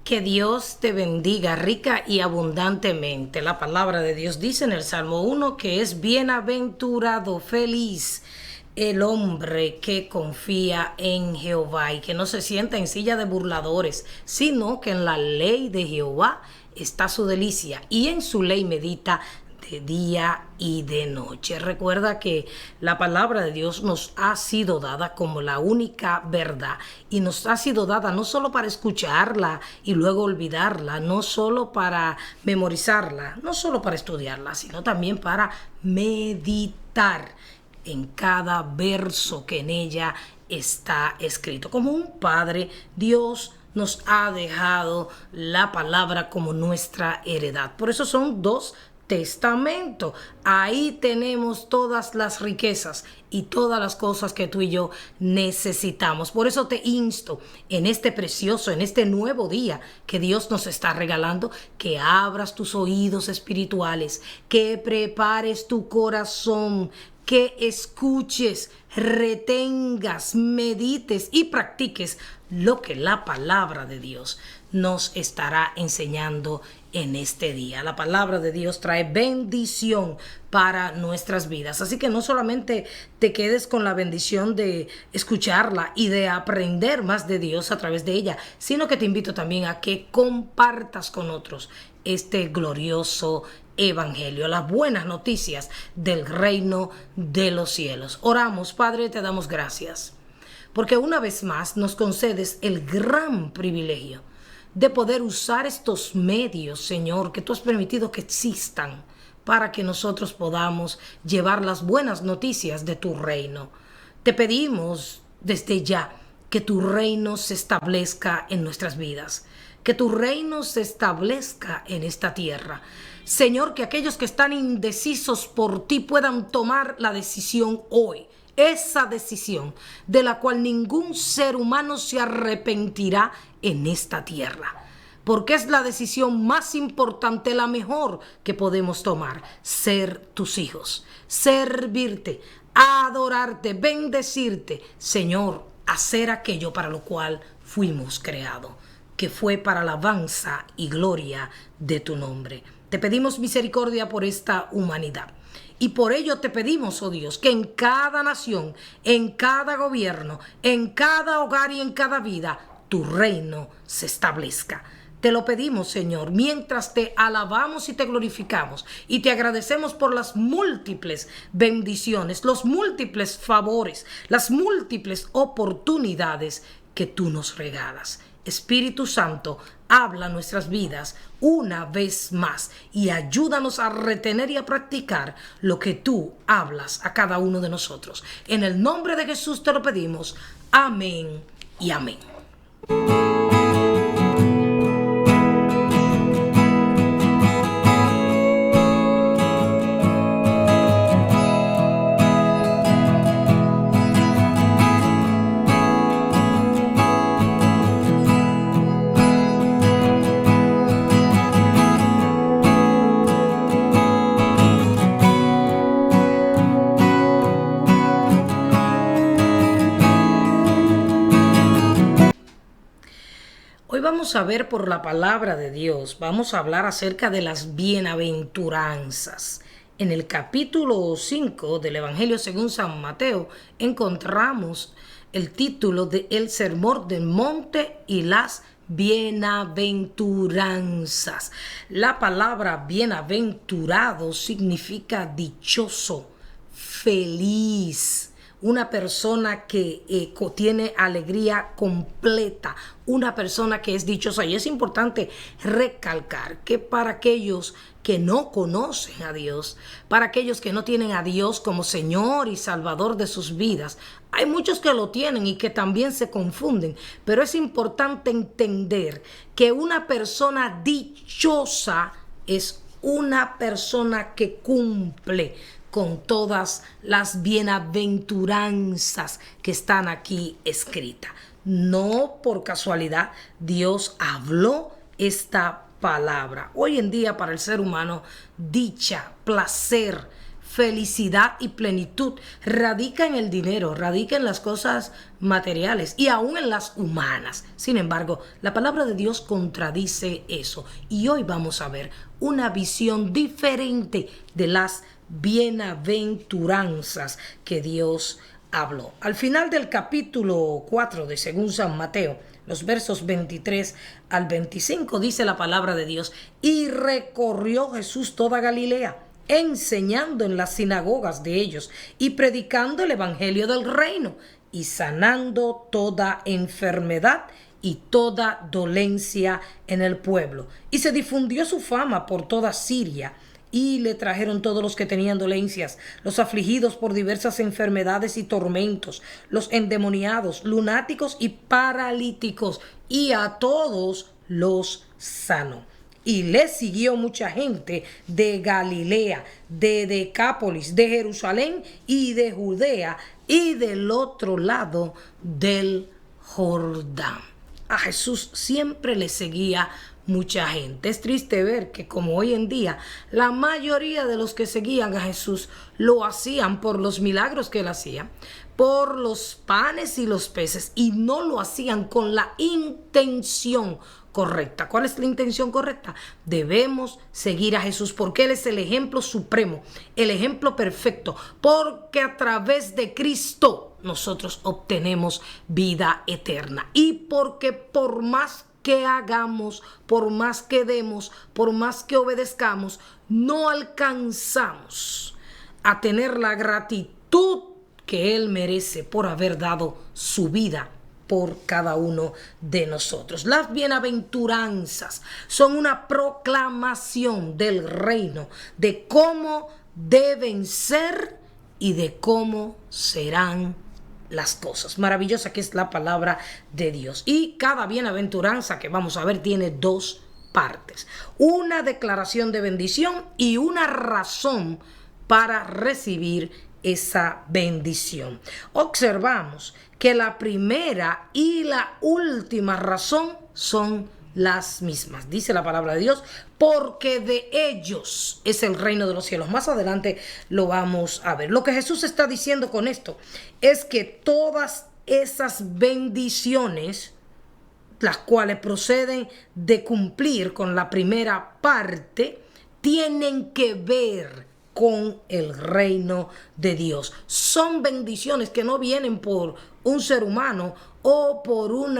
Que Dios te bendiga rica y abundantemente. La palabra de Dios dice en el Salmo 1 que es bienaventurado, feliz el hombre que confía en Jehová y que no se sienta en silla de burladores, sino que en la ley de Jehová está su delicia y en su ley medita de día y de noche. Recuerda que la palabra de Dios nos ha sido dada como la única verdad y nos ha sido dada no solo para escucharla y luego olvidarla, no solo para memorizarla, no solo para estudiarla, sino también para meditar en cada verso que en ella está escrito. Como un padre, Dios nos ha dejado la palabra como nuestra heredad. Por eso son dos testamento. Ahí tenemos todas las riquezas y todas las cosas que tú y yo necesitamos. Por eso te insto en este precioso, en este nuevo día que Dios nos está regalando, que abras tus oídos espirituales, que prepares tu corazón, que escuches, retengas, medites y practiques lo que la palabra de Dios nos estará enseñando en este día. La palabra de Dios trae bendición para nuestras vidas. Así que no solamente te quedes con la bendición de escucharla y de aprender más de Dios a través de ella, sino que te invito también a que compartas con otros este glorioso evangelio, las buenas noticias del reino de los cielos. Oramos, Padre, te damos gracias, porque una vez más nos concedes el gran privilegio de poder usar estos medios, Señor, que tú has permitido que existan para que nosotros podamos llevar las buenas noticias de tu reino. Te pedimos desde ya que tu reino se establezca en nuestras vidas, que tu reino se establezca en esta tierra. Señor, que aquellos que están indecisos por ti puedan tomar la decisión hoy. Esa decisión de la cual ningún ser humano se arrepentirá en esta tierra. Porque es la decisión más importante, la mejor que podemos tomar. Ser tus hijos, servirte, adorarte, bendecirte. Señor, hacer aquello para lo cual fuimos creados, que fue para alabanza y gloria de tu nombre. Te pedimos misericordia por esta humanidad. Y por ello te pedimos, oh Dios, que en cada nación, en cada gobierno, en cada hogar y en cada vida, tu reino se establezca. Te lo pedimos, Señor, mientras te alabamos y te glorificamos y te agradecemos por las múltiples bendiciones, los múltiples favores, las múltiples oportunidades que tú nos regalas. Espíritu Santo, habla nuestras vidas una vez más y ayúdanos a retener y a practicar lo que tú hablas a cada uno de nosotros. En el nombre de Jesús te lo pedimos. Amén y amén. Hoy vamos a ver por la palabra de Dios, vamos a hablar acerca de las bienaventuranzas. En el capítulo 5 del Evangelio según San Mateo encontramos el título de El Sermón del Monte y las bienaventuranzas. La palabra bienaventurado significa dichoso, feliz. Una persona que tiene alegría completa, una persona que es dichosa. Y es importante recalcar que para aquellos que no conocen a Dios, para aquellos que no tienen a Dios como Señor y Salvador de sus vidas, hay muchos que lo tienen y que también se confunden, pero es importante entender que una persona dichosa es una persona que cumple con todas las bienaventuranzas que están aquí escritas. No por casualidad Dios habló esta palabra. Hoy en día para el ser humano, dicha, placer, felicidad y plenitud radica en el dinero, radica en las cosas materiales y aún en las humanas. Sin embargo, la palabra de Dios contradice eso. Y hoy vamos a ver una visión diferente de las bienaventuranzas que Dios habló. Al final del capítulo 4 de según San Mateo, los versos 23 al 25, dice la palabra de Dios: y recorrió Jesús toda Galilea, enseñando en las sinagogas de ellos y predicando el evangelio del reino y sanando toda enfermedad y toda dolencia en el pueblo. Y se difundió su fama por toda Siria, y le trajeron todos los que tenían dolencias, los afligidos por diversas enfermedades y tormentos, los endemoniados, lunáticos y paralíticos, y a todos los sanó. Y le siguió mucha gente de Galilea, de Decápolis, de Jerusalén y de Judea y del otro lado del Jordán. A Jesús siempre le seguía mucha gente. Es triste ver que, como hoy en día, la mayoría de los que seguían a Jesús lo hacían por los milagros que él hacía, por los panes y los peces, y no lo hacían con la intención correcta. ¿Cuál es la intención correcta? Debemos seguir a Jesús porque Él es el ejemplo supremo, el ejemplo perfecto, porque a través de Cristo nosotros obtenemos vida eterna, y porque por más que hagamos, por más que demos, por más que obedezcamos, no alcanzamos a tener la gratitud que Él merece por haber dado su vida por cada uno de nosotros. Las bienaventuranzas son una proclamación del reino, de cómo deben ser y de cómo serán las cosas. Maravillosa que es la palabra de Dios. Y cada bienaventuranza que vamos a ver tiene dos partes: una declaración de bendición y una razón para recibir esa bendición. Observamos que la primera y la última razón son las mismas. Dice la palabra de Dios: porque de ellos es el reino de los cielos. Más adelante lo vamos a ver. Lo que Jesús está diciendo con esto es que todas esas bendiciones, las cuales proceden de cumplir con la primera parte, tienen que ver con el reino de Dios. Son bendiciones que no vienen por un ser humano o por un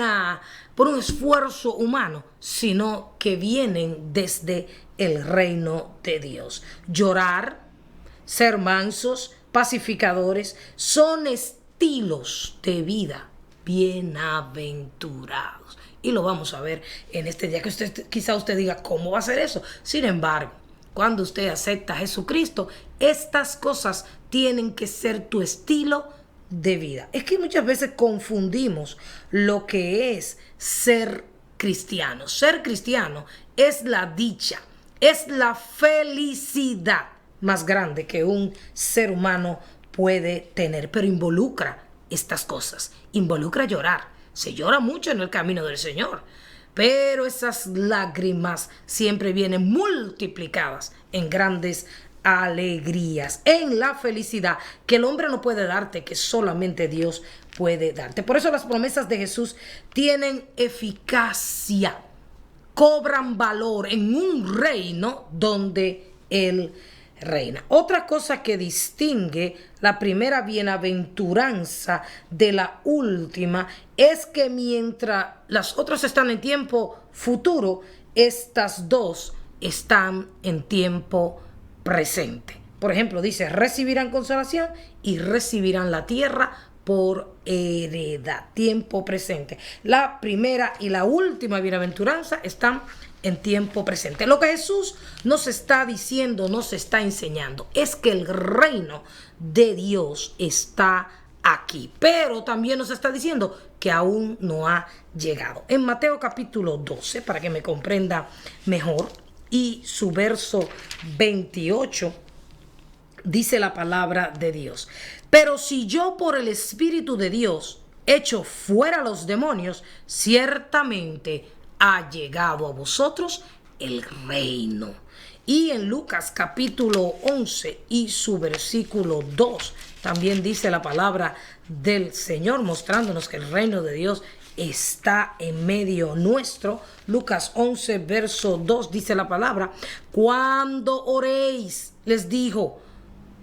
esfuerzo humano, sino que vienen desde el reino de Dios. Llorar, ser mansos, pacificadores, son estilos de vida bienaventurados. Y lo vamos a ver en este día, que quizá usted diga, ¿cómo va a ser eso? Sin embargo, cuando usted acepta a Jesucristo, estas cosas tienen que ser tu estilo de vida. Es que muchas veces confundimos lo que es ser cristiano. Ser cristiano es la dicha, es la felicidad más grande que un ser humano puede tener, pero involucra estas cosas, involucra llorar. Se llora mucho en el camino del Señor, pero esas lágrimas siempre vienen multiplicadas en grandes alegrías, en la felicidad que el hombre no puede darte, que solamente Dios puede darte. Por eso las promesas de Jesús tienen eficacia, cobran valor en un reino donde Él reina. Otra cosa que distingue la primera bienaventuranza de la última es que mientras las otras están en tiempo futuro, estas dos están en tiempo presente. Por ejemplo, dice: recibirán consolación y recibirán la tierra por heredad. Tiempo presente. La primera y la última bienaventuranza están en tiempo presente. Lo que Jesús nos está diciendo, nos está enseñando, es que el reino de Dios está aquí, pero también nos está diciendo que aún no ha llegado. En Mateo capítulo 12, para que me comprenda mejor, y su verso 28, dice la palabra de Dios: pero si yo por el Espíritu de Dios echo fuera los demonios, ciertamente ha llegado a vosotros el reino. Y en Lucas capítulo 11 y su versículo 2 también dice la palabra del Señor, mostrándonos que el reino de Dios está en medio nuestro. Lucas 11 verso 2 dice la palabra: cuando oréis, les dijo,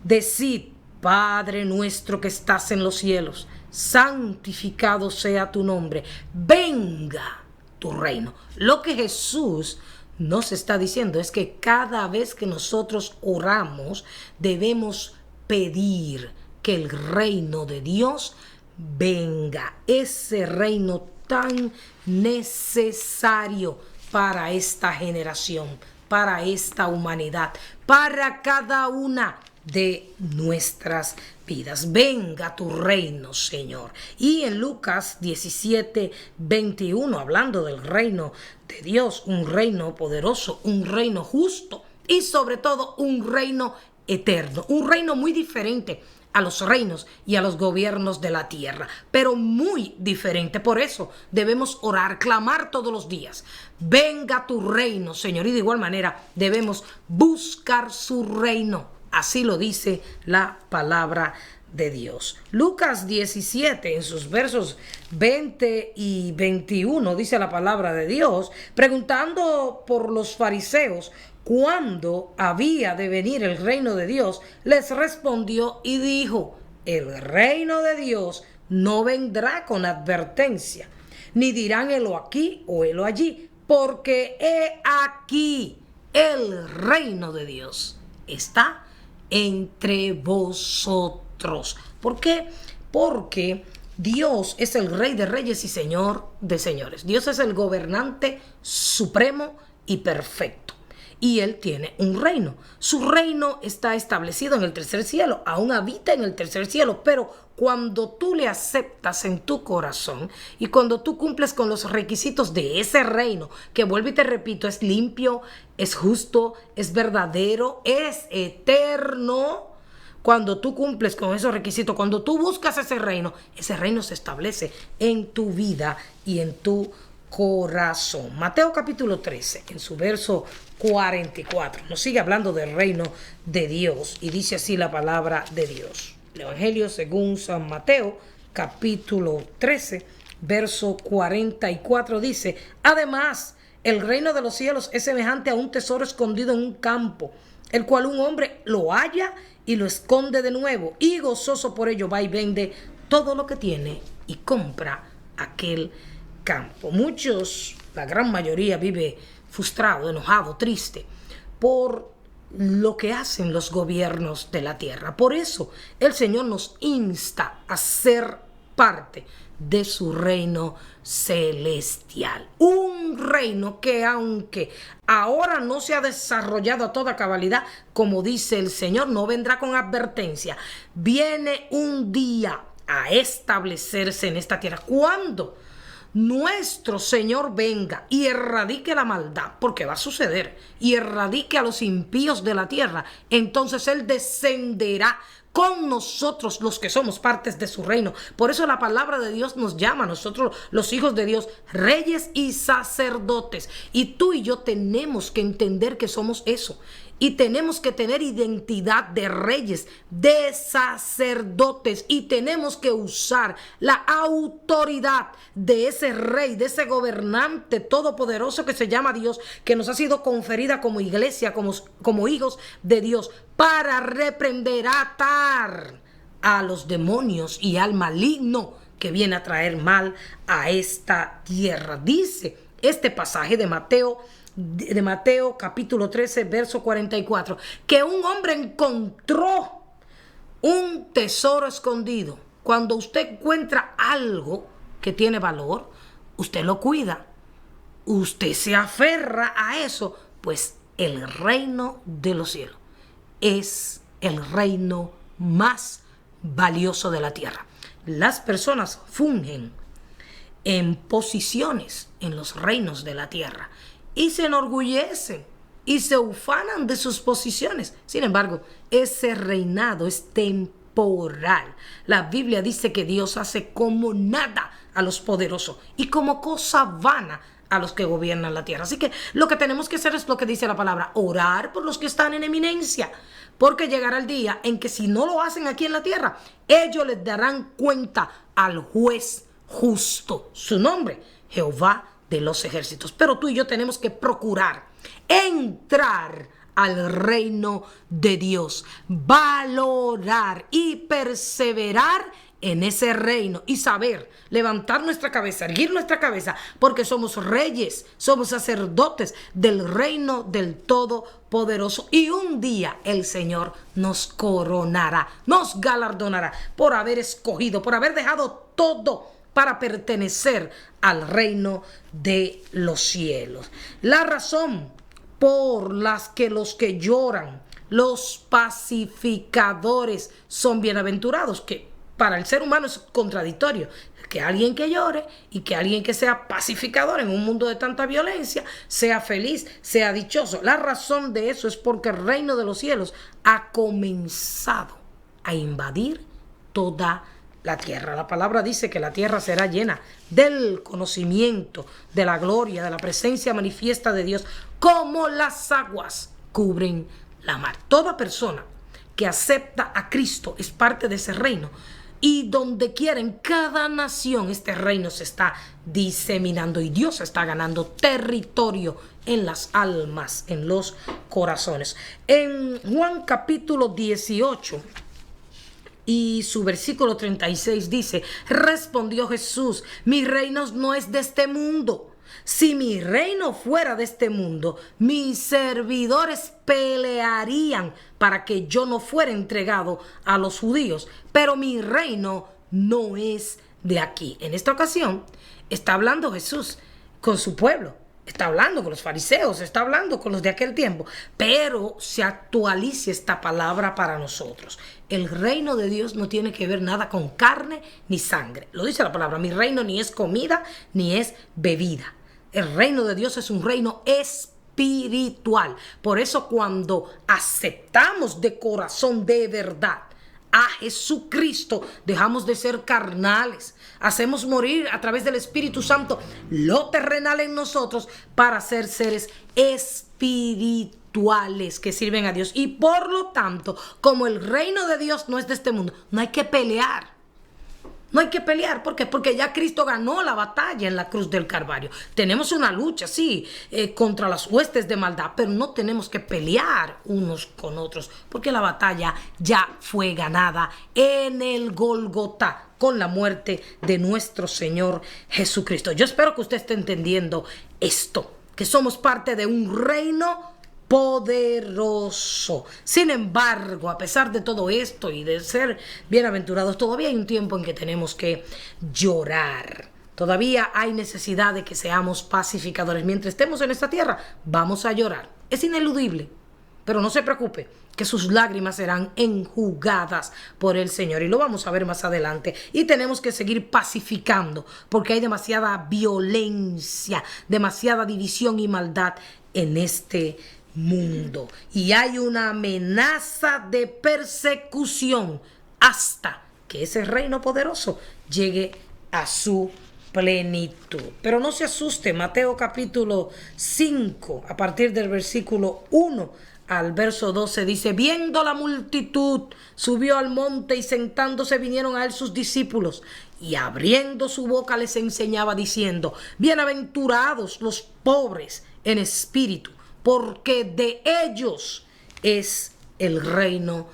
decid: Padre nuestro que estás en los cielos, santificado sea tu nombre, venga tu reino. Lo que Jesús nos está diciendo es que cada vez que nosotros oramos, debemos pedir que el reino de Dios venga, ese reino tan necesario para esta generación, para esta humanidad, para cada una de nuestras vidas. Venga tu reino, Señor. Y en Lucas 17, 21, hablando del reino de Dios, un reino poderoso, un reino justo y sobre todo un reino eterno, un reino muy diferente a los reinos y a los gobiernos de la tierra, pero muy diferente. Por eso debemos orar, clamar todos los días: venga tu reino, Señor. Y de igual manera debemos buscar su reino. Así lo dice la palabra de Dios. Lucas 17, en sus versos 20 y 21, dice la palabra de Dios, preguntando por los fariseos cuándo había de venir el reino de Dios, les respondió y dijo: el reino de Dios no vendrá con advertencia, ni dirán helo aquí o helo allí, porque he aquí el reino de Dios está entre vosotros. ¿Por qué? Porque Dios es el Rey de Reyes y Señor de Señores. Dios es el gobernante supremo y perfecto. Y Él tiene un reino. Su reino está establecido en el tercer cielo. Aún habita en el tercer cielo. Pero cuando tú le aceptas en tu corazón y cuando tú cumples con los requisitos de ese reino, que vuelvo y te repito, es limpio, es justo, es verdadero, es eterno. Cuando tú cumples con esos requisitos, cuando tú buscas ese reino se establece en tu vida y en tu corazón. Mateo capítulo 13, en su verso 44, nos sigue hablando del reino de Dios y dice así la palabra de Dios. El Evangelio según San Mateo capítulo 13, verso 44 dice: además, el reino de los cielos es semejante a un tesoro escondido en un campo, el cual un hombre lo halla y lo esconde de nuevo, y gozoso por ello va y vende todo lo que tiene y compra aquel campo. Muchos, la gran mayoría, vive frustrado, enojado, triste por lo que hacen los gobiernos de la tierra. Por eso el Señor nos insta a ser parte de su reino celestial. Un reino que, aunque ahora no se ha desarrollado a toda cabalidad, como dice el Señor, no vendrá con advertencia. Viene un día a establecerse en esta tierra. ¿Cuándo? Nuestro Señor venga y erradique la maldad, porque va a suceder, y erradique a los impíos de la tierra, entonces Él descenderá con nosotros, los que somos partes de su reino. Por eso la palabra de Dios nos llama a nosotros, los hijos de Dios, reyes y sacerdotes. Y tú y yo tenemos que entender que somos eso. Y tenemos que tener identidad de reyes, de sacerdotes, y tenemos que usar la autoridad de ese rey, de ese gobernante todopoderoso que se llama Dios, que nos ha sido conferida como iglesia, como hijos de Dios, para reprender, atar a los demonios y al maligno que viene a traer mal a esta tierra. Dice este pasaje de Mateo capítulo 13, verso 44, que un hombre encontró un tesoro escondido. Cuando usted encuentra algo que tiene valor, usted lo cuida, usted se aferra a eso, pues el reino de los cielos es el reino más valioso de la tierra. Las personas fungen en posiciones en los reinos de la tierra y se enorgullecen y se ufanan de sus posiciones. Sin embargo, ese reinado es temporal. La Biblia dice que Dios hace como nada a los poderosos y como cosa vana a los que gobiernan la tierra. Así que lo que tenemos que hacer es lo que dice la palabra, orar por los que están en eminencia, porque llegará el día en que si no lo hacen aquí en la tierra, ellos les darán cuenta al juez justo, su nombre, Jehová de los ejércitos. Pero tú y yo tenemos que procurar entrar al reino de Dios, valorar y perseverar en ese reino y saber levantar nuestra cabeza, erguir nuestra cabeza, porque somos reyes, somos sacerdotes del reino del Todopoderoso, y un día el Señor nos coronará, nos galardonará por haber escogido, por haber dejado todo para pertenecer al reino de los cielos. La razón por las que los que lloran, los pacificadores, son bienaventurados, que para el ser humano es contradictorio, que alguien que llore y que alguien que sea pacificador en un mundo de tanta violencia sea feliz, sea dichoso. La razón de eso es porque el reino de los cielos ha comenzado a invadir toda la tierra. La palabra dice que la tierra será llena del conocimiento, de la gloria, de la presencia manifiesta de Dios, como las aguas cubren la mar. Toda persona que acepta a Cristo es parte de ese reino. Y donde quiera, en cada nación, este reino se está diseminando y Dios está ganando territorio en las almas, en los corazones. En Juan capítulo 18 y su versículo 36 dice: respondió Jesús, mi reino no es de este mundo. Si mi reino fuera de este mundo, mis servidores pelearían para que yo no fuera entregado a los judíos. Pero mi reino no es de aquí. En esta ocasión está hablando Jesús con su pueblo. Está hablando con los fariseos, está hablando con los de aquel tiempo. Pero se actualiza esta palabra para nosotros. El reino de Dios no tiene que ver nada con carne ni sangre. Lo dice la palabra. Mi reino ni es comida ni es bebida. El reino de Dios es un reino espiritual. Por eso cuando aceptamos de corazón, de verdad, a Jesucristo, dejamos de ser carnales. Hacemos morir a través del Espíritu Santo lo terrenal en nosotros para ser seres espirituales que sirven a Dios. Y por lo tanto, como el reino de Dios no es de este mundo, no hay que pelear. No hay que pelear. ¿Por qué? Porque ya Cristo ganó la batalla en la cruz del Calvario. Tenemos una lucha, sí, contra las huestes de maldad, pero no tenemos que pelear unos con otros, porque la batalla ya fue ganada en el Gólgota con la muerte de nuestro Señor Jesucristo. Yo espero que usted esté entendiendo esto, que somos parte de un reino poderoso. Sin embargo, a pesar de todo esto y de ser bienaventurados, todavía hay un tiempo en que tenemos que llorar. Todavía hay necesidad de que seamos pacificadores. Mientras estemos en esta tierra, vamos a llorar. Es ineludible, pero no se preocupe, que sus lágrimas serán enjugadas por el Señor. Y lo vamos a ver más adelante. Y tenemos que seguir pacificando, porque hay demasiada violencia, demasiada división y maldad en este mundo, y hay una amenaza de persecución hasta que ese reino poderoso llegue a su plenitud. Pero no se asuste, Mateo capítulo 5, a partir del versículo 1 al verso 12 dice: viendo la multitud, subió al monte, y sentándose vinieron a él sus discípulos, y abriendo su boca les enseñaba diciendo: bienaventurados los pobres en espíritu, porque de ellos es el reino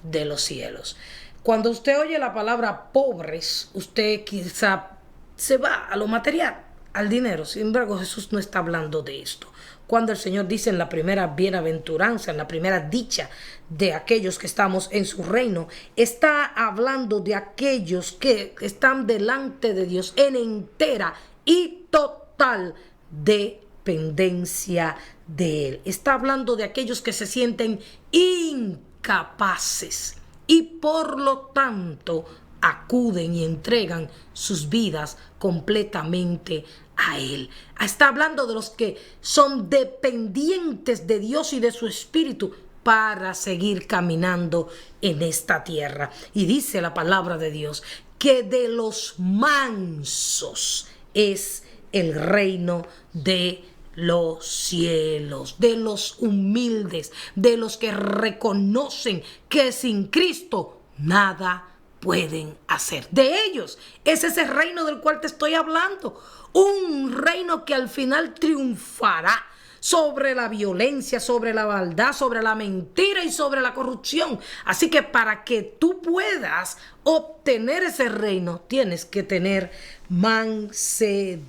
de los cielos. Cuando usted oye la palabra pobres, usted quizá se va a lo material, al dinero. Sin embargo, Jesús no está hablando de esto. Cuando el Señor dice en la primera bienaventuranza, en la primera dicha de aquellos que estamos en su reino, está hablando de aquellos que están delante de Dios en entera y total dependencia de Él. Está hablando de aquellos que se sienten incapaces y por lo tanto acuden y entregan sus vidas completamente a Él. Está hablando de los que son dependientes de Dios y de su Espíritu para seguir caminando en esta tierra. Y dice la palabra de Dios que de los mansos es el reino de los cielos, de los humildes, de los que reconocen que sin Cristo nada pueden hacer. De ellos es ese reino del cual te estoy hablando. Un reino que al final triunfará sobre la violencia, sobre la maldad, sobre la mentira y sobre la corrupción. Así que para que tú puedas obtener ese reino, tienes que tener mansedumbre.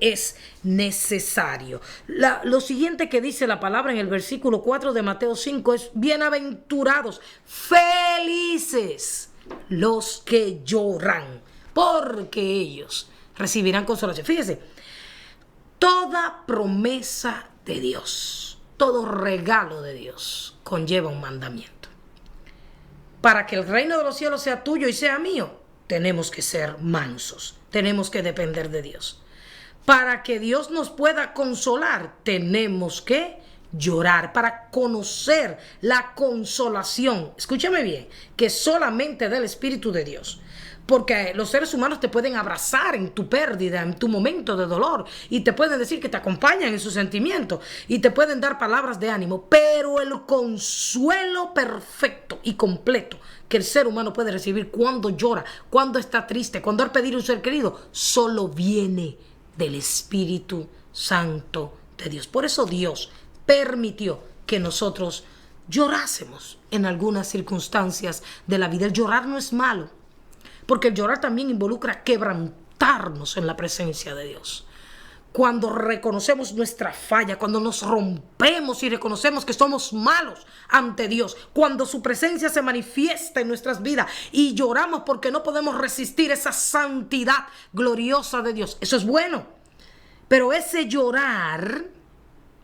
Es necesario. Lo siguiente que dice la palabra en el versículo 4 de Mateo 5 es: bienaventurados, felices los que lloran, porque ellos recibirán consolación. Fíjese, toda promesa de Dios, todo regalo de Dios conlleva un mandamiento. Para que el reino de los cielos sea tuyo y sea mío, tenemos que ser mansos, tenemos que depender de Dios. Para que Dios nos pueda consolar, tenemos que llorar, para conocer la consolación. Escúchame bien, que solamente del Espíritu de Dios. Porque los seres humanos te pueden abrazar en tu pérdida, en tu momento de dolor, y te pueden decir que te acompañan en sus sentimientos, y te pueden dar palabras de ánimo, pero el consuelo perfecto y completo que el ser humano puede recibir cuando llora, cuando está triste, cuando ha perdido un ser querido, solo viene del Espíritu Santo de Dios. Por eso Dios permitió que nosotros llorásemos en algunas circunstancias de la vida. El llorar no es malo, porque el llorar también involucra quebrantarnos en la presencia de Dios. Cuando reconocemos nuestra falla, cuando nos rompemos y reconocemos que somos malos ante Dios, cuando su presencia se manifiesta en nuestras vidas y lloramos porque no podemos resistir esa santidad gloriosa de Dios, eso es bueno. Pero ese llorar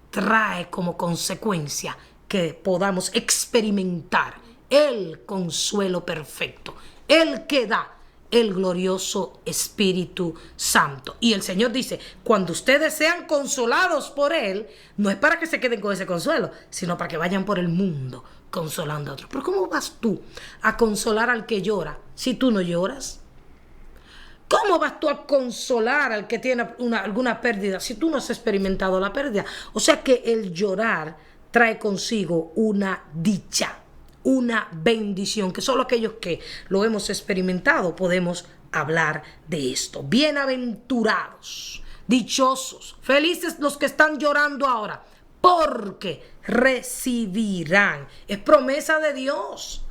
trae como consecuencia que podamos experimentar el consuelo perfecto, el que da el glorioso Espíritu Santo. Y el Señor dice: cuando ustedes sean consolados por Él, no es para que se queden con ese consuelo, sino para que vayan por el mundo consolando a otros. Pero ¿cómo vas tú a consolar al que llora si tú no lloras? ¿Cómo vas tú a consolar al que tiene alguna pérdida si tú no has experimentado la pérdida? O sea que el llorar trae consigo una dicha, una bendición, que solo aquellos que lo hemos experimentado podemos hablar de esto. Bienaventurados, dichosos, felices los que están llorando ahora, porque recibirán. Es promesa de Dios.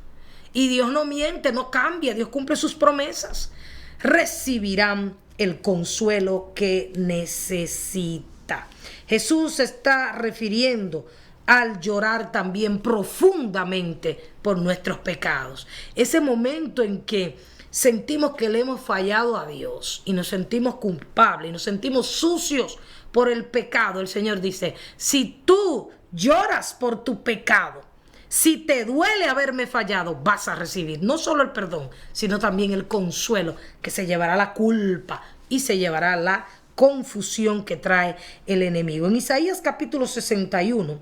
Y Dios no miente, no cambia, Dios cumple sus promesas. Recibirán el consuelo que necesita. Jesús se está refiriendo al llorar también profundamente por nuestros pecados. Ese momento en que sentimos que le hemos fallado a Dios y nos sentimos culpables y nos sentimos sucios por el pecado. El Señor dice: si tú lloras por tu pecado, si te duele haberme fallado, vas a recibir no solo el perdón, sino también el consuelo, que se llevará la culpa y se llevará la confusión que trae el enemigo. En Isaías capítulo 61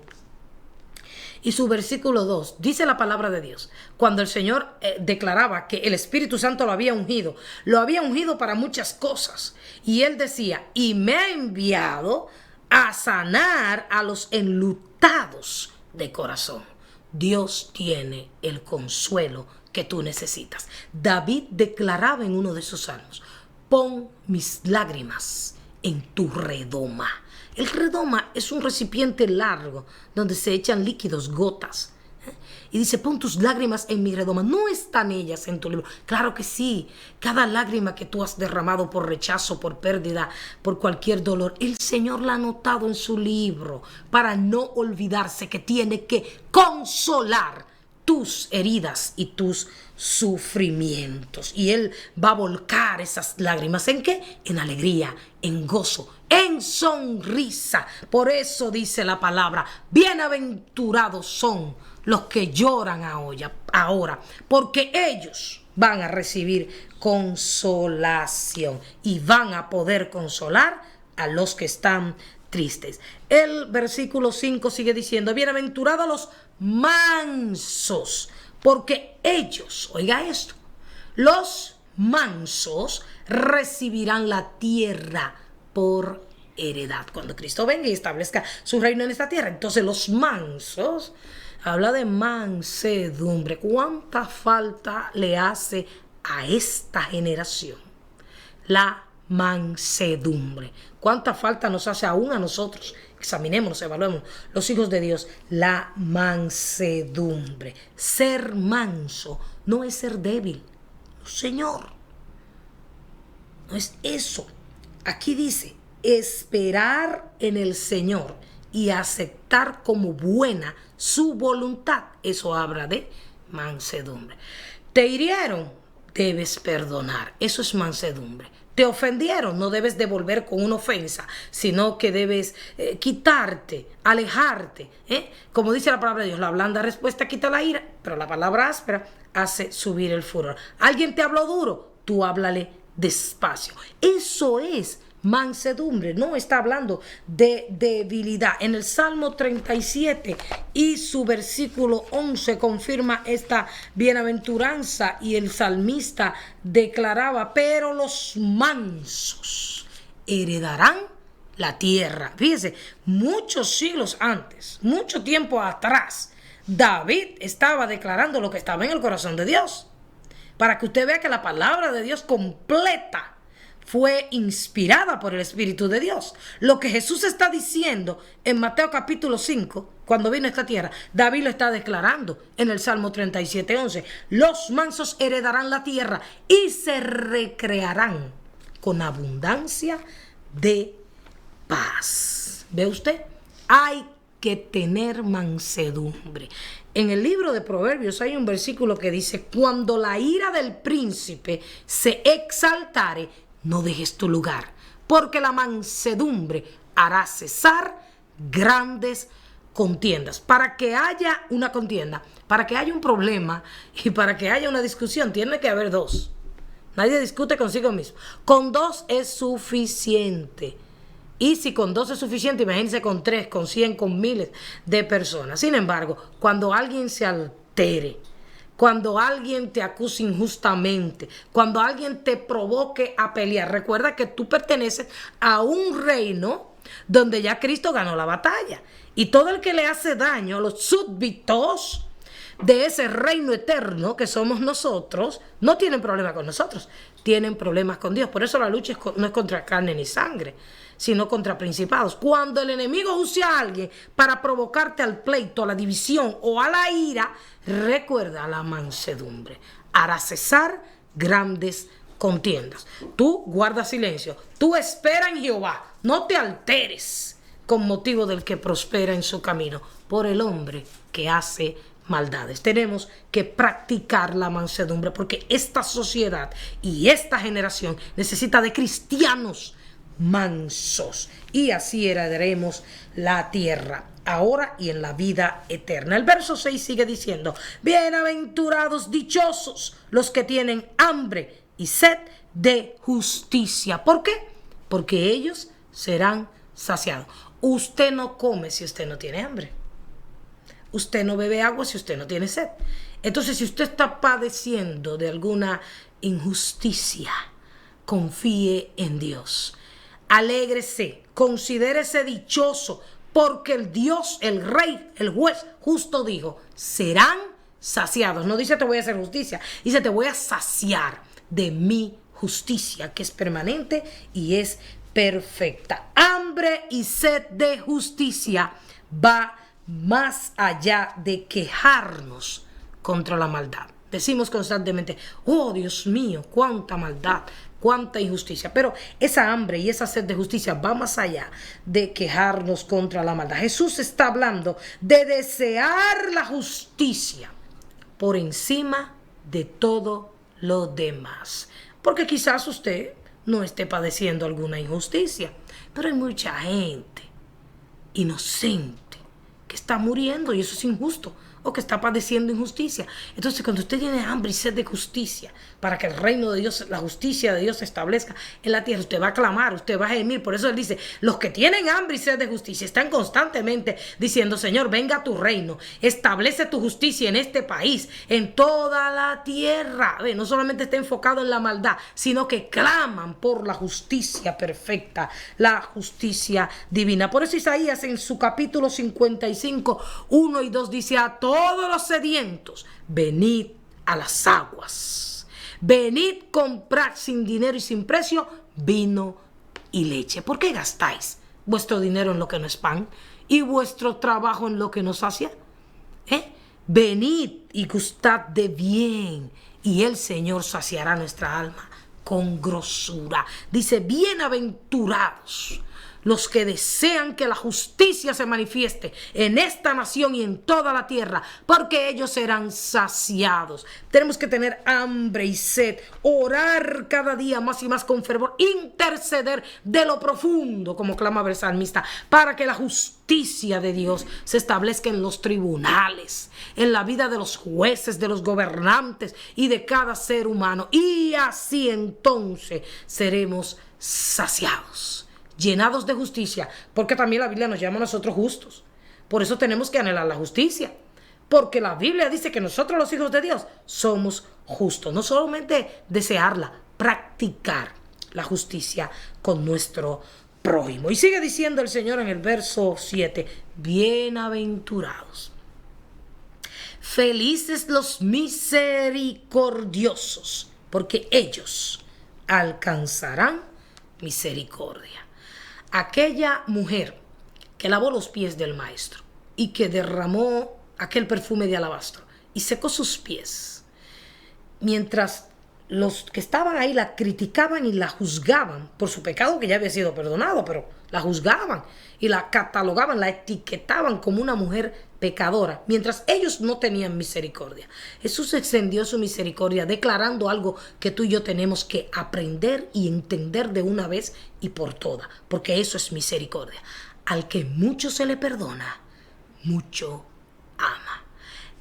y su versículo 2, dice la palabra de Dios, cuando el Señor declaraba que el Espíritu Santo lo había ungido para muchas cosas. Y Él decía: y me ha enviado a sanar a los enlutados de corazón. Dios tiene el consuelo que tú necesitas. David declaraba en uno de sus salmos: pon mis lágrimas en tu redoma. El redoma es un recipiente largo donde se echan líquidos, gotas. Y dice: pon tus lágrimas en mi redoma. ¿No están ellas en tu libro? Claro que sí. Cada lágrima que tú has derramado por rechazo, por pérdida, por cualquier dolor, el Señor la ha anotado en su libro para no olvidarse que tiene que consolar tus heridas y tus sufrimientos. Y Él va a volcar esas lágrimas ¿en qué? En alegría, en gozo, en sonrisa. Por eso dice la palabra: bienaventurados son los que lloran ahora, porque ellos van a recibir consolación y van a poder consolar a los que están tristes. El versículo 5 sigue diciendo: bienaventurados los mansos, porque ellos, oiga esto, los mansos recibirán la tierra por heredad. Cuando Cristo venga y establezca su reino en esta tierra, entonces los mansos, habla de mansedumbre. ¿Cuánta falta le hace a esta generación la mansedumbre? ¿Cuánta falta nos hace aún a nosotros? Examinémonos, evaluemos, los hijos de Dios, la mansedumbre. Ser manso no es ser débil, no, Señor, no es eso. Aquí dice, esperar en el Señor y aceptar como buena su voluntad. Eso habla de mansedumbre. Te hirieron, debes perdonar. Eso es mansedumbre. Te ofendieron, no debes devolver con una ofensa, sino que debes quitarte, alejarte. Como dice la palabra de Dios, la blanda respuesta quita la ira, pero la palabra áspera hace subir el furor. Alguien te habló duro, tú háblale despacio. Eso es mansedumbre, no está hablando de debilidad. En el Salmo 37 y su versículo 11 confirma esta bienaventuranza, y el salmista declaraba, pero los mansos heredarán la tierra. Fíjese, muchos siglos antes, mucho tiempo atrás, David estaba declarando lo que estaba en el corazón de Dios, para que usted vea que la palabra de Dios completa fue inspirada por el Espíritu de Dios. Lo que Jesús está diciendo en Mateo capítulo 5, cuando vino a esta tierra, David lo está declarando en el Salmo 37:11. Los mansos heredarán la tierra y se recrearán con abundancia de paz. ¿Ve usted? Hay que tener mansedumbre. En el libro de Proverbios hay un versículo que dice, cuando la ira del príncipe se exaltare, no dejes tu lugar, porque la mansedumbre hará cesar grandes contiendas. Para que haya una contienda, para que haya un problema y para que haya una discusión, tiene que haber dos. Nadie discute consigo mismo. Con dos es suficiente. Y si con dos es suficiente, imagínense con 3, con 100, con miles de personas. Sin embargo, cuando alguien se altere, cuando alguien te acuse injustamente, cuando alguien te provoque a pelear, recuerda que tú perteneces a un reino donde ya Cristo ganó la batalla. Y todo el que le hace daño a los súbditos de ese reino eterno que somos nosotros, no tienen problema con nosotros, tienen problemas con Dios. Por eso la lucha no es contra carne ni sangre, sino contra principados. Cuando el enemigo use a alguien para provocarte al pleito, a la división o a la ira, recuerda la mansedumbre. Hará cesar grandes contiendas. Tú guarda silencio. Tú espera en Jehová. No te alteres con motivo del que prospera en su camino, por el hombre que hace maldades. Tenemos que practicar la mansedumbre, porque esta sociedad y esta generación necesita de cristianos mansos, y así heredaremos la tierra ahora y en la vida eterna. El verso 6 sigue diciendo, bienaventurados, dichosos los que tienen hambre y sed de justicia. ¿Por qué? Porque ellos serán saciados. Usted no come si usted no tiene hambre. Usted no bebe agua si usted no tiene sed. Entonces, si usted está padeciendo de alguna injusticia, confíe en Dios. Alégrese, considérese dichoso, porque el Dios, el Rey, el juez justo dijo, serán saciados. No dice te voy a hacer justicia, dice te voy a saciar de mi justicia, que es permanente y es perfecta. Hambre y sed de justicia va más allá de quejarnos contra la maldad. Decimos constantemente, oh Dios mío, cuánta maldad, cuánta injusticia. Pero esa hambre y esa sed de justicia va más allá de quejarnos contra la maldad. Jesús está hablando de desear la justicia por encima de todo lo demás. Porque quizás usted no esté padeciendo alguna injusticia, pero hay mucha gente inocente que está muriendo y eso es injusto. o que está padeciendo injusticia. Entonces, cuando usted tiene hambre y sed de justicia, para que el reino de Dios, la justicia de Dios se establezca en la tierra, usted va a clamar, usted va a gemir. Por eso él dice, los que tienen hambre y sed de justicia están constantemente diciendo, Señor, venga a tu reino, establece tu justicia en este país, en toda la tierra. No solamente está enfocado en la maldad, sino que claman por la justicia perfecta, la justicia divina. Por eso Isaías en su capítulo 55, 1 y 2 dice, a todos los sedientos, venid a las aguas. Venid, comprad sin dinero y sin precio vino y leche. ¿Por qué gastáis vuestro dinero en lo que no es pan y vuestro trabajo en lo que no sacia? Venid y gustad de bien, y el Señor saciará nuestra alma con grosura. Dice, bienaventurados los que desean que la justicia se manifieste en esta nación y en toda la tierra, porque ellos serán saciados. Tenemos que tener hambre y sed, orar cada día más y más con fervor, interceder de lo profundo, como clama el salmista, para que la justicia de Dios se establezca en los tribunales, en la vida de los jueces, de los gobernantes y de cada ser humano. Y así entonces seremos saciados, llenados de justicia, porque también la Biblia nos llama a nosotros justos. Por eso tenemos que anhelar la justicia, porque la Biblia dice que nosotros los hijos de Dios somos justos. No solamente desearla, practicar la justicia con nuestro prójimo. Y sigue diciendo el Señor en el verso 7, bienaventurados, felices los misericordiosos, porque ellos alcanzarán misericordia. Aquella mujer que lavó los pies del maestro y que derramó aquel perfume de alabastro y secó sus pies, mientras los que estaban ahí la criticaban y la juzgaban por su pecado, que ya había sido perdonado, pero la juzgaban y la catalogaban, la etiquetaban como una mujer pecadora, mientras ellos no tenían misericordia. Jesús extendió su misericordia, declarando algo que tú y yo tenemos que aprender y entender de una vez y por todas, porque eso es misericordia. Al que mucho se le perdona, mucho ama.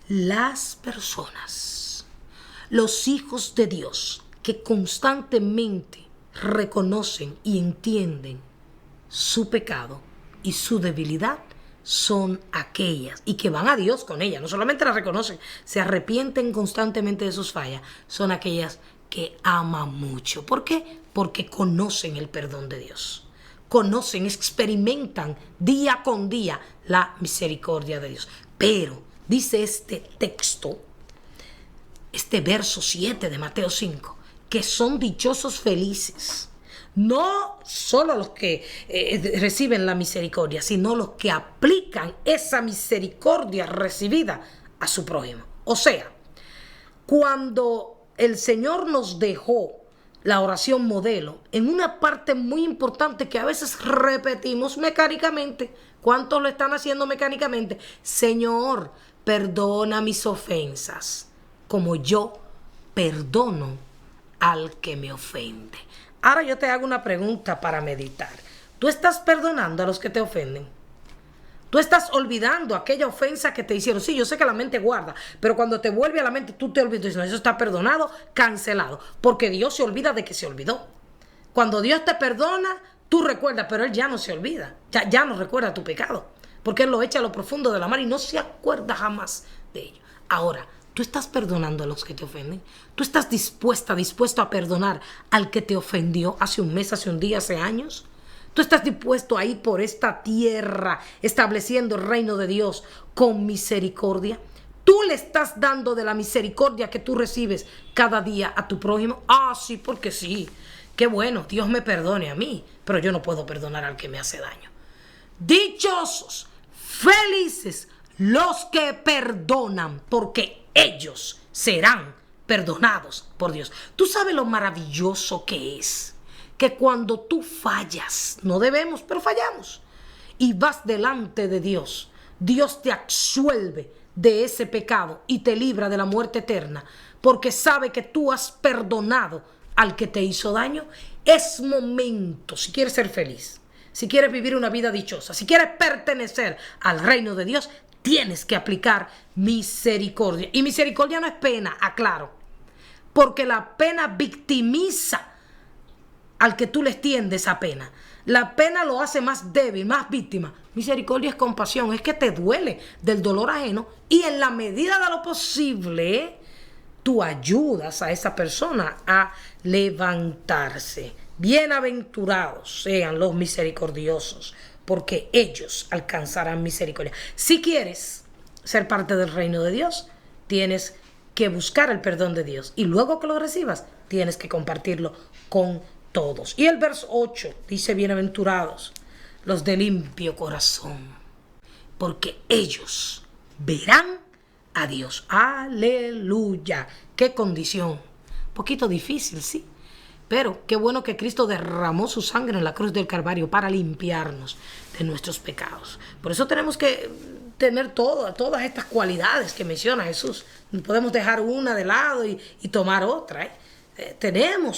Las personas, los hijos de Dios, que constantemente reconocen y entienden su pecado y su debilidad, son aquellas, y que van a Dios con ella, no solamente la reconocen, se arrepienten constantemente de sus fallas, son aquellas que aman mucho. ¿Por qué? Porque conocen el perdón de Dios, conocen, experimentan día con día la misericordia de Dios. Pero dice este texto, este verso 7 de Mateo 5, que son dichosos, felices, no solo los que reciben la misericordia, sino los que aplican esa misericordia recibida a su prójimo. O sea, cuando el Señor nos dejó la oración modelo, en una parte muy importante que a veces repetimos mecánicamente, ¿cuántos lo están haciendo mecánicamente? Señor, perdona mis ofensas, como yo perdono al que me ofende. Ahora yo te hago una pregunta para meditar. ¿Tú estás perdonando a los que te ofenden? ¿Tú estás olvidando aquella ofensa que te hicieron? Sí, yo sé que la mente guarda, pero cuando te vuelve a la mente, tú te olvidas. No, eso está perdonado, cancelado, porque Dios se olvida de que se olvidó. Cuando Dios te perdona, tú recuerdas, pero Él ya no se olvida. Ya no recuerda tu pecado, porque Él lo echa a lo profundo de la mar y no se acuerda jamás de ello. Ahora, ¿tú estás perdonando a los que te ofenden? ¿Tú estás dispuesto a perdonar al que te ofendió hace un mes, hace un día, hace años? ¿Tú estás dispuesto a ir por esta tierra estableciendo el reino de Dios con misericordia? ¿Tú le estás dando de la misericordia que tú recibes cada día a tu prójimo? Ah, sí, porque sí. Qué bueno, Dios me perdone a mí, pero yo no puedo perdonar al que me hace daño. Dichosos, felices los que perdonan, porque ellos serán perdonados por Dios. ¿Tú sabes lo maravilloso que es? Que cuando tú fallas, no debemos, pero fallamos, y vas delante de Dios, Dios te absuelve de ese pecado y te libra de la muerte eterna, porque sabe que tú has perdonado al que te hizo daño. Es momento, si quieres ser feliz, si quieres vivir una vida dichosa, si quieres pertenecer al reino de Dios, tienes que aplicar misericordia. Y misericordia no es pena, aclaro, porque la pena victimiza al que tú le extiendes esa pena. La pena lo hace más débil, más víctima. Misericordia es compasión, es que te duele del dolor ajeno y en la medida de lo posible tú ayudas a esa persona a levantarse. Bienaventurados sean los misericordiosos, porque ellos alcanzarán misericordia. Si quieres ser parte del reino de Dios, tienes que buscar el perdón de Dios y luego que lo recibas, tienes que compartirlo con todos. Y el verso 8 dice: bienaventurados los de limpio corazón, porque ellos verán a Dios. Aleluya. Qué condición. Un poquito difícil, sí. Pero qué bueno que Cristo derramó su sangre en la cruz del Calvario para limpiarnos de nuestros pecados. Por eso tenemos que tener todas estas cualidades que menciona Jesús. No podemos dejar una de lado y tomar otra.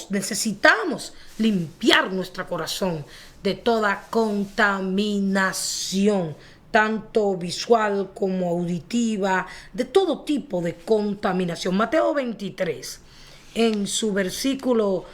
Necesitamos limpiar nuestro corazón de toda contaminación, tanto visual como auditiva, de todo tipo de contaminación. Mateo 23, en su versículo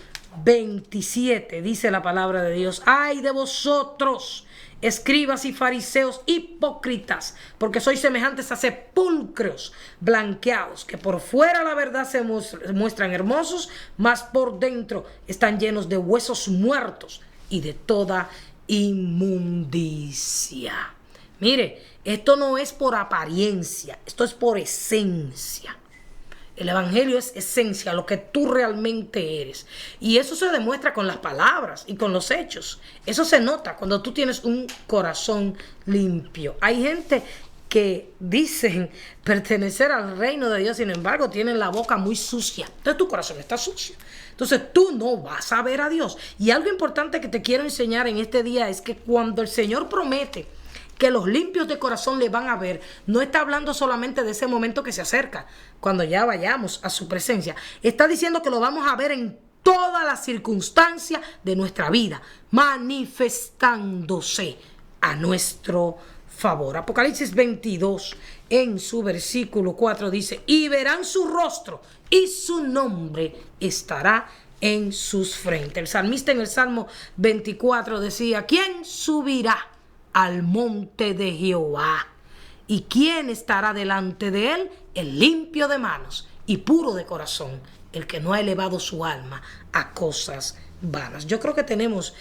27, dice la palabra de Dios: ay de vosotros, escribas y fariseos hipócritas, porque sois semejantes a sepulcros blanqueados, que por fuera la verdad se muestran hermosos, mas por dentro están llenos de huesos muertos y de toda inmundicia. Mire, esto no es por apariencia, esto es por esencia. El evangelio es esencia, lo que tú realmente eres. Y eso se demuestra con las palabras y con los hechos. Eso se nota cuando tú tienes un corazón limpio. Hay gente que dicen pertenecer al reino de Dios, sin embargo, tienen la boca muy sucia. Entonces tu corazón está sucio. Entonces tú no vas a ver a Dios. Y algo importante que te quiero enseñar en este día es que cuando el Señor promete que los limpios de corazón le van a ver, no está hablando solamente de ese momento que se acerca, cuando ya vayamos a su presencia. Está diciendo que lo vamos a ver en todas las circunstancias de nuestra vida, manifestándose a nuestro favor. Apocalipsis 22, en su versículo 4 dice: y verán su rostro y su nombre estará en sus frentes. El salmista en el Salmo 24 decía: ¿quién subirá al monte de Jehová? ¿Y quién estará delante de él? El limpio de manos y puro de corazón, el que no ha elevado su alma a cosas vanas. Yo creo que tenemos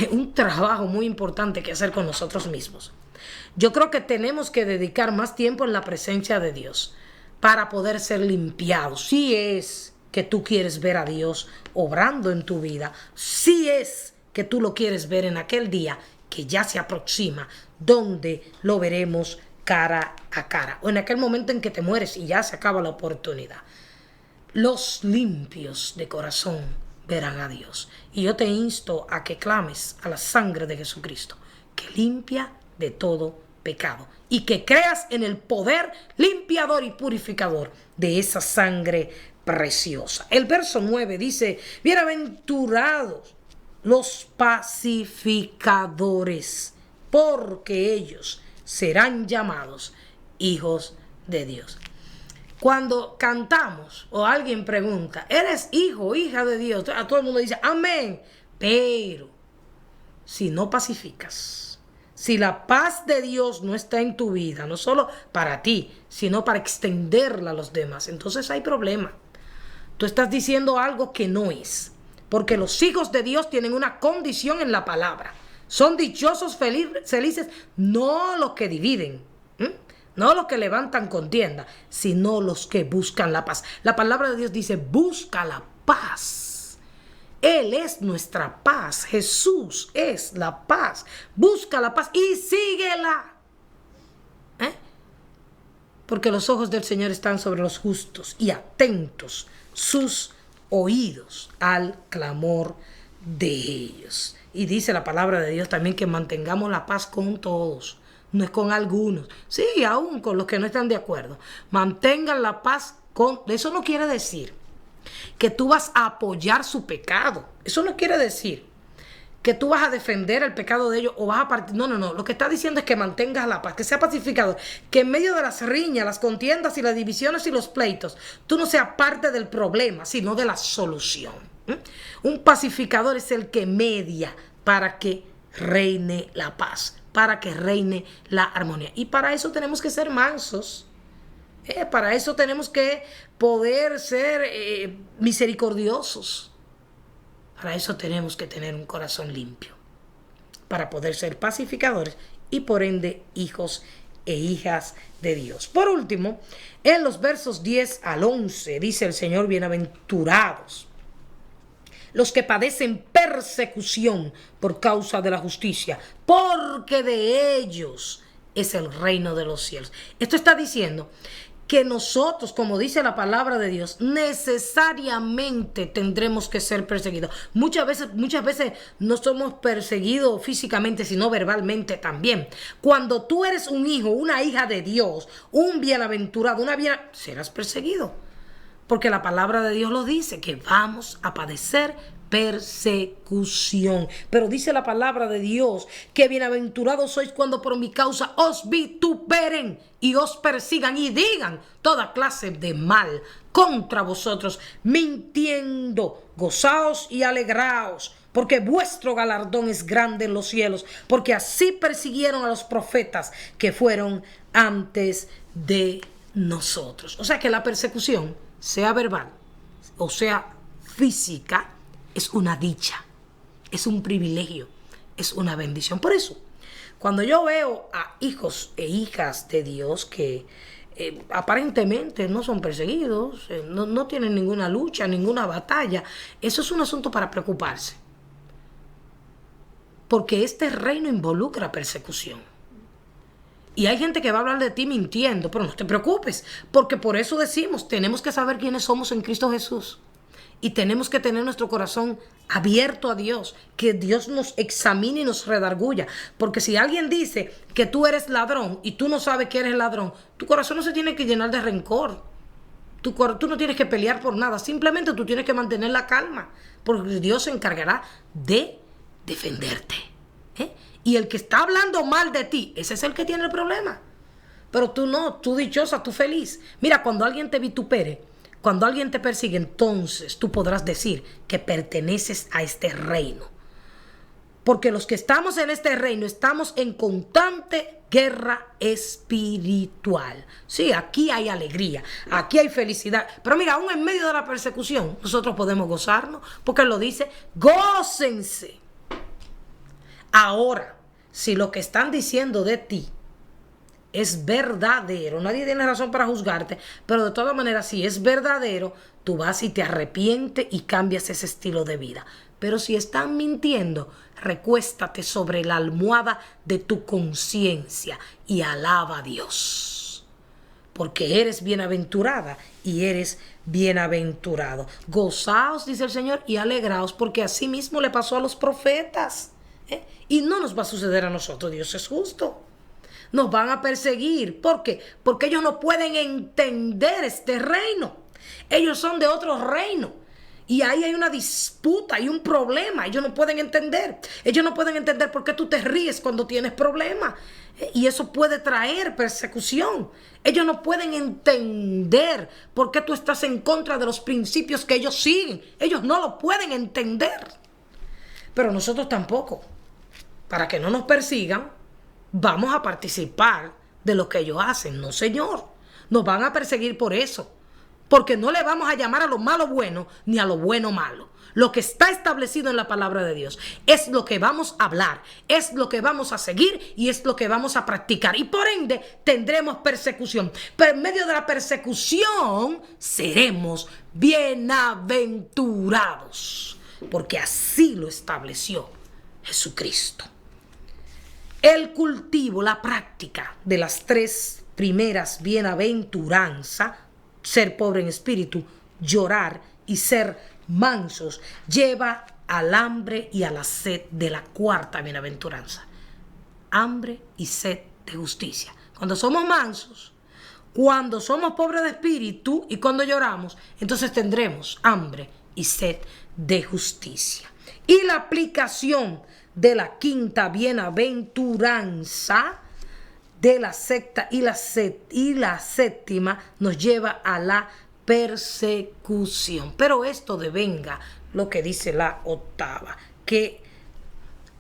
un trabajo muy importante que hacer con nosotros mismos. Yo creo que tenemos que dedicar más tiempo en la presencia de Dios para poder ser limpiados. Si es que tú quieres ver a Dios obrando en tu vida, si es que tú lo quieres ver en aquel día que ya se aproxima, donde lo veremos cara a cara, o en aquel momento en que te mueres y ya se acaba la oportunidad. Los limpios de corazón verán a Dios. Y yo te insto a que clames a la sangre de Jesucristo, que limpia de todo pecado, y que creas en el poder limpiador y purificador de esa sangre preciosa. El verso 9 dice: bienaventurados los pacificadores, porque ellos serán llamados hijos de Dios. Cuando cantamos o alguien pregunta: ¿eres hijo o hija de Dios?, a todo el mundo dice amén. Pero si no pacificas, si la paz de Dios no está en tu vida, no solo para ti, sino para extenderla a los demás, entonces hay problema. Tú estás diciendo algo que no es. Porque los hijos de Dios tienen una condición en la palabra. Son dichosos, felices, no los que dividen, no los que levantan contienda, sino los que buscan la paz. La palabra de Dios dice: busca la paz. Él es nuestra paz. Jesús es la paz. Busca la paz y síguela. Porque los ojos del Señor están sobre los justos y atentos sus oídos al clamor de ellos. Y dice la palabra de Dios también que mantengamos la paz con todos, no es con algunos. Sí, aún con los que no están de acuerdo. Mantengan la paz con... Eso no quiere decir que tú vas a apoyar su pecado. Eso no quiere decir que tú vas a defender el pecado de ellos o vas a partir. No. Lo que está diciendo es que mantengas la paz, que sea pacificador, que en medio de las riñas, las contiendas y las divisiones y los pleitos, tú no seas parte del problema, sino de la solución. Un pacificador es el que media para que reine la paz, para que reine la armonía. Y para eso tenemos que ser mansos. Para eso tenemos que poder ser misericordiosos. Para eso tenemos que tener un corazón limpio, para poder ser pacificadores y por ende hijos e hijas de Dios. Por último, en los versos 10 al 11 dice el Señor: bienaventurados los que padecen persecución por causa de la justicia, porque de ellos es el reino de los cielos. Esto está diciendo que nosotros, como dice la palabra de Dios, necesariamente tendremos que ser perseguidos. Muchas veces no somos perseguidos físicamente, sino verbalmente también. Cuando tú eres un hijo, una hija de Dios, un bienaventurado, serás perseguido. Porque la palabra de Dios lo dice, que vamos a padecer persecución. Pero dice la palabra de Dios que bienaventurados sois cuando por mi causa os vituperen y os persigan y digan toda clase de mal contra vosotros, mintiendo. Gozaos y alegraos, porque vuestro galardón es grande en los cielos, porque así persiguieron a los profetas que fueron antes de nosotros. O sea que la persecución, sea verbal o sea física, es una dicha, es un privilegio, es una bendición. Por eso, cuando yo veo a hijos e hijas de Dios que aparentemente no son perseguidos, no tienen ninguna lucha, ninguna batalla, eso es un asunto para preocuparse. Porque este reino involucra persecución. Y hay gente que va a hablar de ti mintiendo, pero no te preocupes, porque por eso decimos, tenemos que saber quiénes somos en Cristo Jesús. Y tenemos que tener nuestro corazón abierto a Dios, que Dios nos examine y nos redarguya. Porque si alguien dice que tú eres ladrón y tú no sabes que eres ladrón, tu corazón no se tiene que llenar de rencor. Tú no tienes que pelear por nada, simplemente tú tienes que mantener la calma, porque Dios se encargará de defenderte. Y el que está hablando mal de ti, ese es el que tiene el problema. Pero tú no, tú dichosa, tú feliz. Mira, cuando alguien te vitupere, cuando alguien te persigue, entonces tú podrás decir que perteneces a este reino. Porque los que estamos en este reino estamos en constante guerra espiritual. Sí, aquí hay alegría, aquí hay felicidad. Pero mira, aún en medio de la persecución, nosotros podemos gozarnos, porque Él lo dice, gócense. Ahora, si lo que están diciendo de ti es verdadero, nadie tiene razón para juzgarte, pero de todas maneras, si es verdadero, tú vas y te arrepientes y cambias ese estilo de vida. Pero si están mintiendo, recuéstate sobre la almohada de tu conciencia y alaba a Dios. Porque eres bienaventurada y eres bienaventurado. Gozaos, dice el Señor, y alegraos, porque así mismo le pasó a los profetas. Y no nos va a suceder a nosotros. Dios es justo. Nos van a perseguir. ¿Por qué? Porque ellos no pueden entender este reino. Ellos son de otro reino. Y ahí hay una disputa y un problema. Ellos no pueden entender. Ellos no pueden entender por qué tú te ríes cuando tienes problemas. Y eso puede traer persecución. Ellos no pueden entender por qué tú estás en contra de los principios que ellos siguen. Ellos no lo pueden entender. Pero nosotros tampoco. Para que no nos persigan, vamos a participar de lo que ellos hacen. No, señor. Nos van a perseguir por eso. Porque no le vamos a llamar a lo malo bueno, ni a lo bueno malo. Lo que está establecido en la palabra de Dios es lo que vamos a hablar, es lo que vamos a seguir y es lo que vamos a practicar. Y por ende tendremos persecución. Pero en medio de la persecución seremos bienaventurados. Porque así lo estableció Jesucristo. El cultivo, la práctica de las tres primeras bienaventuranzas, ser pobre en espíritu, llorar y ser mansos, lleva al hambre y a la sed de la cuarta bienaventuranza. Hambre y sed de justicia. Cuando somos mansos, cuando somos pobres de espíritu y cuando lloramos, entonces tendremos hambre y sed de justicia. Y la aplicación de la quinta bienaventuranza de la sexta y la séptima nos lleva a la persecución. Pero esto devenga lo que dice la octava, que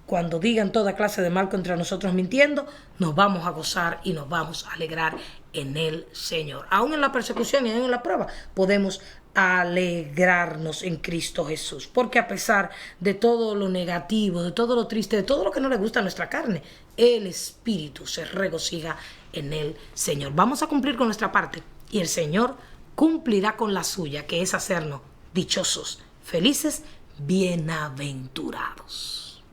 cuando digan toda clase de mal contra nosotros mintiendo, nos vamos a gozar y nos vamos a alegrar en el Señor. Aún en la persecución y aún en la prueba podemos alegrarnos en Cristo Jesús, porque a pesar de todo lo negativo, de todo lo triste, de todo lo que no le gusta a nuestra carne, el Espíritu se regocija en el Señor. Vamos a cumplir con nuestra parte y el Señor cumplirá con la suya, que es hacernos dichosos, felices, bienaventurados.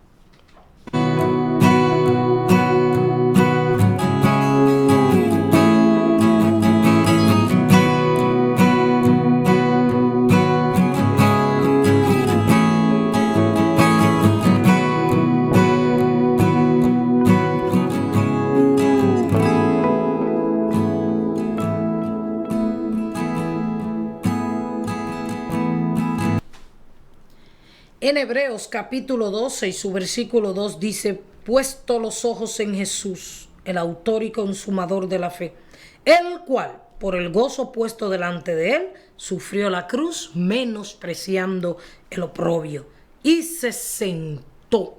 En Hebreos capítulo 12 y su versículo 2 dice: puesto los ojos en Jesús, el autor y consumador de la fe, el cual, por el gozo puesto delante de él, sufrió la cruz, menospreciando el oprobio, y se sentó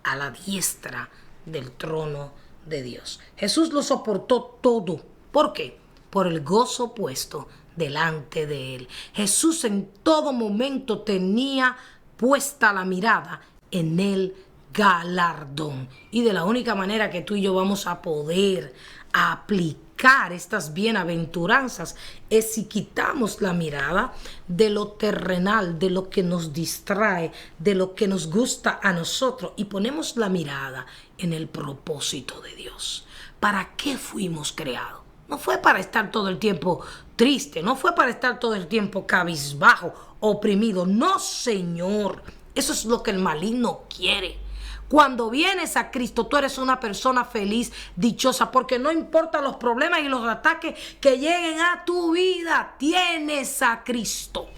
a la diestra del trono de Dios. Jesús lo soportó todo. ¿Por qué? Por el gozo puesto delante de él. Jesús en todo momento tenía puesta la mirada en el galardón. Y de la única manera que tú y yo vamos a poder aplicar estas bienaventuranzas es si quitamos la mirada de lo terrenal, de lo que nos distrae, de lo que nos gusta a nosotros, y ponemos la mirada en el propósito de Dios. ¿Para qué fuimos creados? No fue para estar todo el tiempo triste, no fue para estar todo el tiempo cabizbajo, oprimido. No, Señor. Eso es lo que el maligno quiere. Cuando vienes a Cristo, tú eres una persona feliz, dichosa, porque no importa los problemas y los ataques que lleguen a tu vida, tienes a Cristo.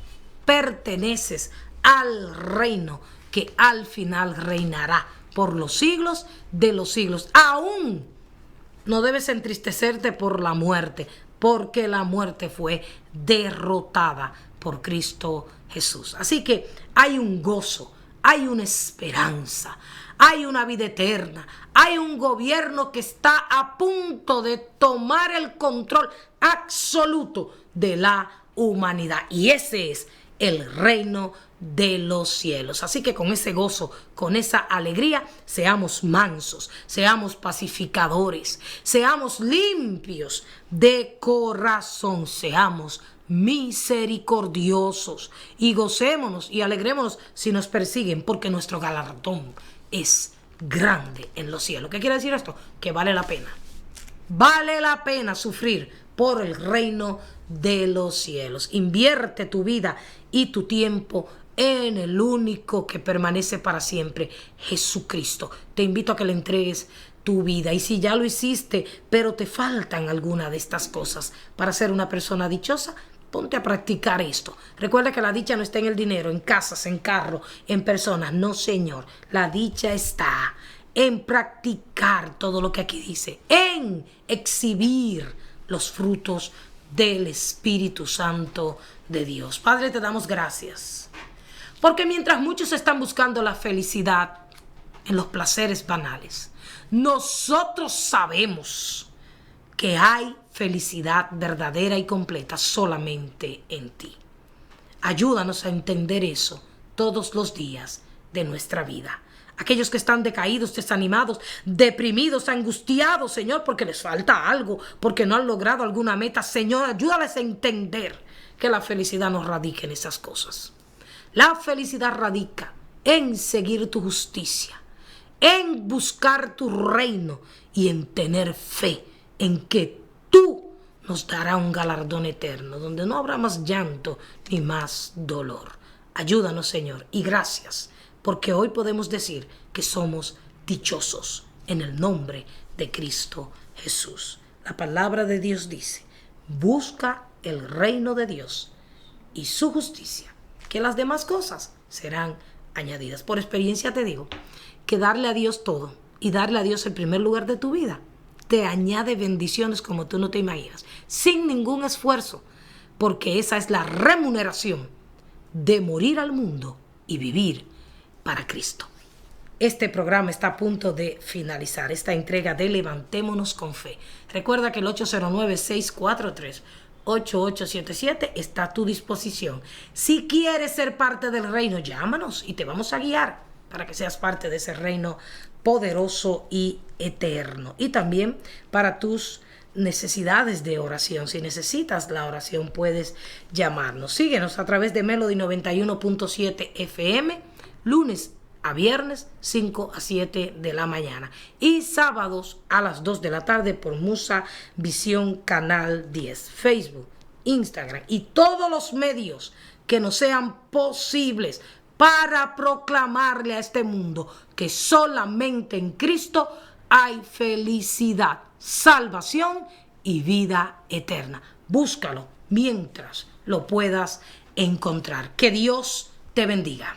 Perteneces al reino que al final reinará por los siglos de los siglos. Aún no debes entristecerte por la muerte, porque la muerte fue derrotada por Cristo Jesús. Así que hay un gozo, hay una esperanza, hay una vida eterna, hay un gobierno que está a punto de tomar el control absoluto de la humanidad. Y ese es el reino de los cielos. Así que con ese gozo, con esa alegría, seamos mansos, seamos pacificadores, seamos limpios de corazón, seamos misericordiosos y gocémonos y alegrémonos si nos persiguen, porque nuestro galardón es grande en los cielos. ¿Qué quiere decir esto? Que vale la pena. Vale la pena sufrir por el reino de los cielos. Invierte tu vida y tu tiempo en el único que permanece para siempre, Jesucristo. Te invito a que le entregues tu vida. Y si ya lo hiciste, pero te faltan alguna de estas cosas para ser una persona dichosa, ponte a practicar esto. Recuerda que la dicha no está en el dinero, en casas, en carro, en personas. No, Señor. La dicha está en practicar todo lo que aquí dice, en exhibir los frutos del Espíritu Santo de Dios. Padre, te damos gracias, porque mientras muchos están buscando la felicidad en los placeres banales, nosotros sabemos que hay felicidad verdadera y completa solamente en ti. Ayúdanos a entender eso todos los días de nuestra vida. Aquellos que están decaídos, desanimados, deprimidos, angustiados, Señor, porque les falta algo, porque no han logrado alguna meta, Señor, ayúdales a entender que la felicidad no radica en esas cosas. La felicidad radica en seguir tu justicia, en buscar tu reino y en tener fe en que tú nos darás un galardón eterno, donde no habrá más llanto ni más dolor. Ayúdanos, Señor, y gracias, porque hoy podemos decir que somos dichosos en el nombre de Cristo Jesús. La palabra de Dios dice: busca el reino de Dios y su justicia, que las demás cosas serán añadidas. Por experiencia te digo que darle a Dios todo y darle a Dios el primer lugar de tu vida te añade bendiciones como tú no te imaginas, sin ningún esfuerzo, porque esa es la remuneración de morir al mundo y vivir para Cristo. Este programa está a punto de finalizar, esta entrega de Levantémonos con Fe. Recuerda que el 809-643-8877 está a tu disposición. Si quieres ser parte del reino, llámanos y te vamos a guiar para que seas parte de ese reino poderoso y eterno. Y también para tus necesidades de oración. Si necesitas la oración, puedes llamarnos. Síguenos a través de Melody 91.7 FM, lunes a viernes, 5 a 7 de la mañana. Y sábados a las 2 de la tarde por Musa Visión Canal 10. Facebook, Instagram y todos los medios que nos sean posibles para proclamarle a este mundo que solamente en Cristo hay felicidad, salvación y vida eterna. Búscalo mientras lo puedas encontrar. Que Dios te bendiga.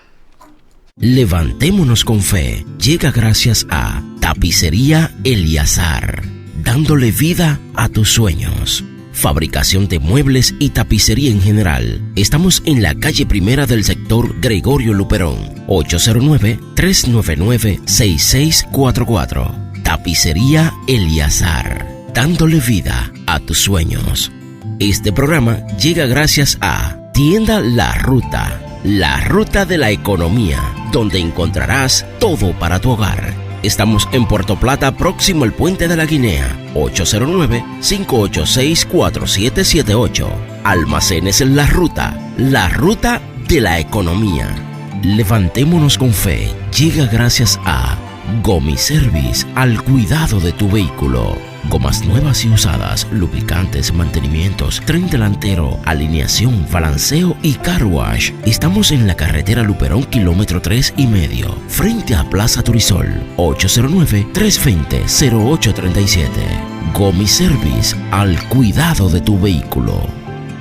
Levantémonos con Fe llega gracias a Tapicería Eliazar, dándole vida a tus sueños. Fabricación de muebles y tapicería en general. Estamos en la calle primera del sector Gregorio Luperón, 809-399-6644. Tapicería Eliazar, dándole vida a tus sueños. Este programa llega gracias a Tienda La Ruta de la economía, donde encontrarás todo para tu hogar. Estamos en Puerto Plata, próximo al Puente de la Guinea, 809-586-4778. Almacenes en La Ruta de la economía. Levantémonos con Fe llega gracias a Gomiservice, al cuidado de tu vehículo. Gomas nuevas y usadas, lubricantes, mantenimientos, tren delantero, alineación, balanceo y car wash. Estamos en la carretera Luperón, kilómetro 3,5, frente a Plaza Turisol, 809-320-0837. Gomiservice, al cuidado de tu vehículo.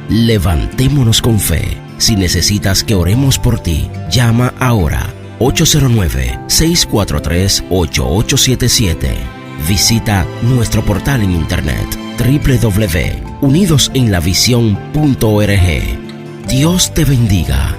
Levantémonos con Fe. Si necesitas que oremos por ti, llama ahora 809-643-8877. Visita nuestro portal en internet www.unidosenlavision.org. Dios te bendiga.